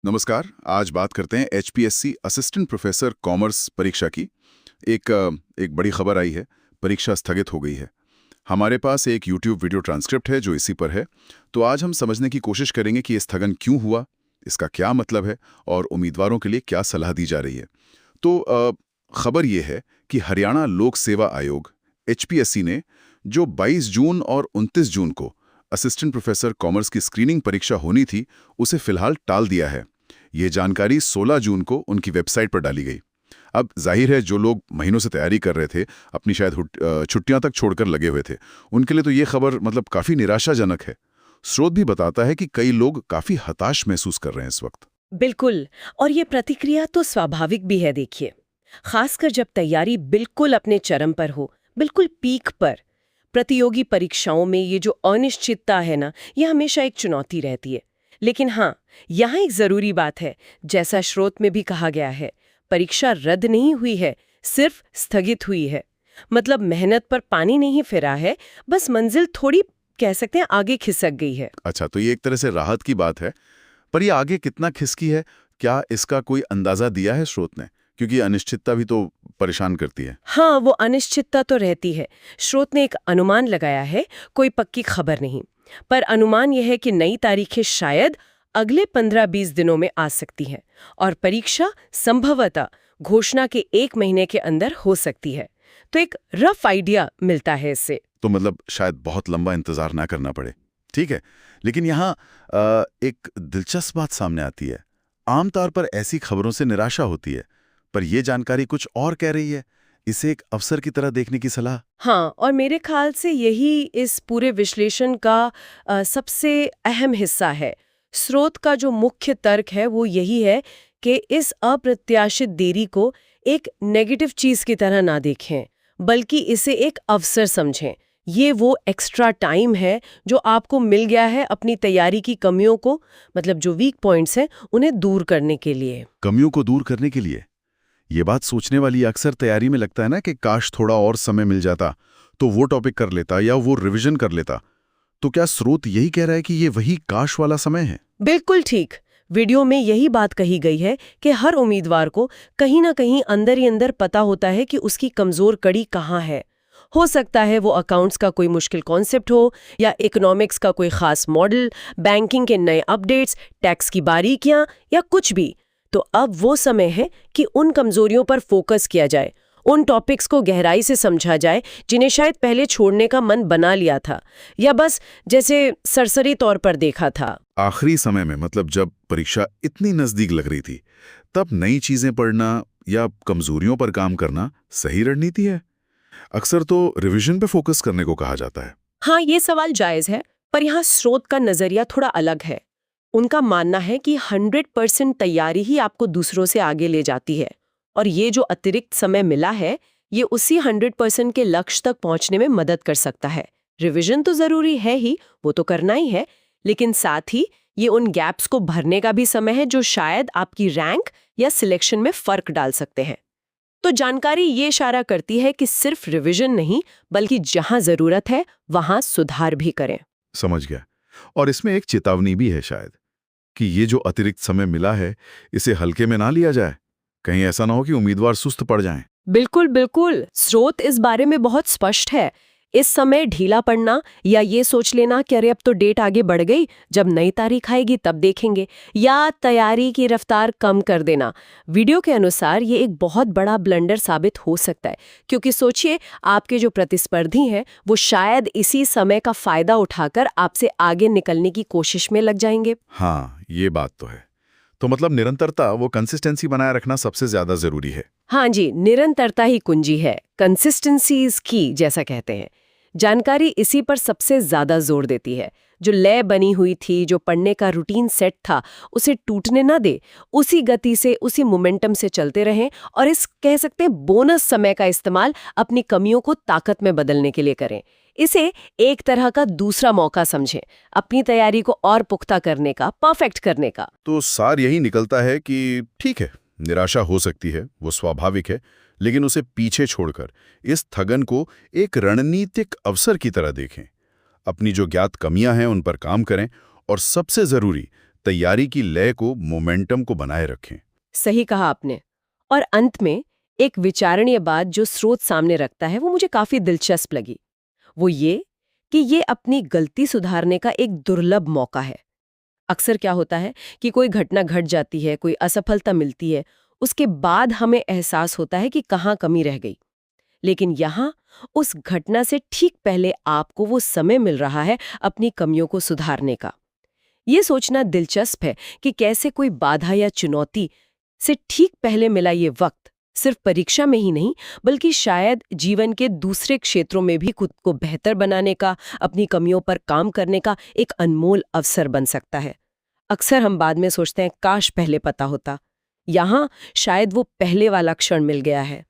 नमस्कार। आज बात करते हैं एचपीएससी असिस्टेंट प्रोफेसर कॉमर्स परीक्षा की। एक बड़ी खबर आई है। परीक्षा स्थगित हो गई है। हमारे पास एक यूट्यूब वीडियो ट्रांसक्रिप्ट है जो इसी पर है। तो आज हम समझने की कोशिश करेंगे कि ये स्थगन क्यों हुआ, इसका क्या मतलब है और उम्मीदवारों के लिए क्या सलाह दी जा रही है। तो खबर ये है कि हरियाणा लोक सेवा आयोग एचपीएससी ने जो 22 जून और 29 जून को असिस्टेंट प्रोफेसर कॉमर्स की स्क्रीनिंग परीक्षा होनी थी, उसे फिलहाल टाल दिया है। ये जानकारी 16 जून को उनकी वेबसाइट पर डाली गई। अब जाहिर है, जो लोग महीनों से तैयारी कर रहे थे, अपनी शायद छुट्टियां तक छोड़कर लगे हुए थे, उनके लिए तो ये खबर काफ़ी निराशाजनक है। स्रोत भी बताता है कि कई लोग काफ़ी हताश महसूस कर रहे हैं इस वक्त। बिल्कुल। और ये प्रतिक्रिया तो स्वाभाविक भी है, देखिए। खासकर जब तैयारी बिल्कुल अपने चरम पर हो, बिल्कुल पीक पर। प्रतियोगी परीक्षाओं में ये जो अनिश्चितता है ना, ये हमेशा एक चुनौती रहती है। लेकिन हाँ, यहाँ एक जरूरी बात है। जैसा स्रोत में भी कहा गया है, परीक्षा रद्द नहीं हुई है, सिर्फ स्थगित हुई है। मतलब मेहनत पर पानी नहीं फिरा है, बस मंजिल थोड़ी, कह सकते हैं, आगे खिसक गई है। अच्छा, तो ये एक तरह से राहत की बात है। पर ये आगे कितना खिसकी है, क्या इसका कोई अंदाजा दिया है स्रोत ने? क्योंकि अनिश्चितता भी तो परेशान करती है। हाँ, वो अनिश्चितता तो रहती है। स्रोत ने एक अनुमान लगाया है, कोई पक्की खबर नहीं। पर अनुमान यह है कि नई तारीखें शायद अगले 15-20 दिनों में आ सकती हैं और परीक्षा संभवतः घोषणा के 1 महीने के अंदर हो सकती है। तो एक रफ आइडिया मिलता है इससे। तो शायद बहुत लंबा इंतजार ना करना पड़े। ठीक है, लेकिन यहाँ एक दिलचस्प बात सामने आती है। आमतौर पर ऐसी खबरों से निराशा होती है, पर यह जानकारी कुछ और कह रही है। इसे एक अवसर की तरह देखने की सलाह। हाँ, और मेरे ख्याल से यही इस पूरे विश्लेषण का सबसे अहम हिस्सा है। स्रोत का जो मुख्य तर्क है वो यही है कि इस अप्रत्याशित देरी को एक नेगेटिव चीज की तरह ना देखें, बल्कि इसे एक अवसर समझें। ये वो एक्स्ट्रा टाइम है जो आपको मिल गया है अपनी तैयारी की कमियों को, मतलब जो वीक पॉइंट्स हैं, उन्हें दूर करने के लिए। कमियों को दूर करने के लिए ये बात सोचने वाली। अक्सर तैयारी में लगता है ना कि काश थोड़ा और समय मिल जाता तो वो टॉपिक कर लेता या वो रिवीजन कर लेता। तो क्या स्रोत यही कह रहा है कि ये वही काश वाला समय है? बिल्कुल ठीक। वीडियो में यही बात कही गई है कि हर उम्मीदवार को कहीं ना कहीं अंदर ही अंदर पता होता है कि उसकी कमजोर कड़ी कहाँ है। हो सकता है वो अकाउंट्स का कोई मुश्किल कॉन्सेप्ट हो, या इकोनॉमिक्स का कोई खास मॉडल, बैंकिंग के नए अपडेट्स, टैक्स की बारीकियां, या कुछ भी। तो अब वो समय है कि उन कमजोरियों पर फोकस किया जाए, उन टॉपिक्स को गहराई से समझा जाए जिन्हें शायद पहले छोड़ने का मन बना लिया था, या बस जैसे सरसरी तौर पर देखा था। आखिरी समय में, जब परीक्षा इतनी नजदीक लग रही थी, तब नई चीजें पढ़ना या कमजोरियों पर काम करना सही रणनीति है? अक्सर तो रिवीजन पे फोकस करने को कहा जाता है। हाँ, ये सवाल जायज है, पर यहाँ स्रोत का नजरिया थोड़ा अलग है। उनका मानना है कि 100% तैयारी ही आपको दूसरों से आगे ले जाती है, और ये जो अतिरिक्त समय मिला है, ये उसी 100% के लक्ष्य तक पहुंचने में मदद कर सकता है। रिवीजन तो जरूरी है ही, वो तो करना ही है, लेकिन साथ ही ये उन गैप्स को भरने का भी समय है जो शायद आपकी रैंक या सिलेक्शन में फर्क डाल सकते हैं। तो जानकारी ये इशारा करती है कि सिर्फ रिवीजन नहीं, बल्कि जहां जरूरत है वहां सुधार भी करें। समझ गया। और इसमें एक चेतावनी भी है शायद, कि ये जो अतिरिक्त समय मिला है, इसे हल्के में ना लिया जाए। कहीं ऐसा ना हो कि उम्मीदवार सुस्त पड़ जाएं। बिल्कुल बिल्कुल, स्रोत इस बारे में बहुत स्पष्ट है। इस समय ढीला पड़ना या ये सोच लेना कि अरे अब तो डेट आगे बढ़ गई, जब नई तारीख आएगी तब देखेंगे, या तैयारी की रफ्तार कम कर देना, वीडियो के अनुसार ये एक बहुत बड़ा ब्लंडर साबित हो सकता है। क्योंकि सोचिए, आपके जो प्रतिस्पर्धी हैं वो शायद इसी समय का फायदा उठाकर आपसे आगे निकलने की कोशिश में लग जाएंगे। हाँ, ये बात तो है। तो निरंतरता, वो कंसिस्टेंसी बनाए रखना सबसे ज्यादा जरूरी है। हाँ जी, निरंतरता ही कुंजी है। कंसिस्टेंसी इज की, जैसा कहते हैं। जानकारी इसी पर सबसे ज्यादा जोर देती है। जो लय बनी हुई थी, जो पढ़ने का रूटीन सेट था, उसे टूटने ना दे। उसी गति से, उसी मोमेंटम से चलते रहें, और इस, कह सकते हैं, बोनस समय का इस्तेमाल अपनी कमियों को ताकत में बदलने के लिए करें। इसे एक तरह का दूसरा मौका समझें, अपनी तैयारी को और पुख्ता करने का, परफेक्ट करने का। तो सार यही निकलता है कि ठीक है, निराशा हो सकती है, वो स्वाभाविक है, लेकिन उसे पीछे छोड़कर इस थगन को एक रणनीतिक अवसर की तरह देखें। अपनी जो ज्ञात कमियां हैं उन पर काम करें, और सबसे जरूरी, तैयारी की लय को, मोमेंटम को बनाए रखें। सही कहा आपने। और अंत में एक विचारणीय बात जो स्रोत सामने रखता है वो मुझे काफी दिलचस्प लगी। वो ये कि ये अपनी गलती सुधारने का एक दुर्लभ मौका है। अक्सर क्या होता है कि कोई घटना घट जाती है, कोई असफलता मिलती है, उसके बाद हमें एहसास होता है कि कहाँ कमी रह गई। लेकिन यहाँ उस घटना से ठीक पहले आपको वो समय मिल रहा है अपनी कमियों को सुधारने का। ये सोचना दिलचस्प है कि कैसे कोई बाधा या चुनौती से ठीक पहले मिला ये वक्त सिर्फ परीक्षा में ही नहीं बल्कि शायद जीवन के दूसरे क्षेत्रों में भी खुद को बेहतर बनाने का, अपनी कमियों पर काम करने का एक अनमोल अवसर बन सकता है। अक्सर हम बाद में सोचते हैं काश पहले पता होता। यहाँ शायद वो पहले वाला क्षण मिल गया है।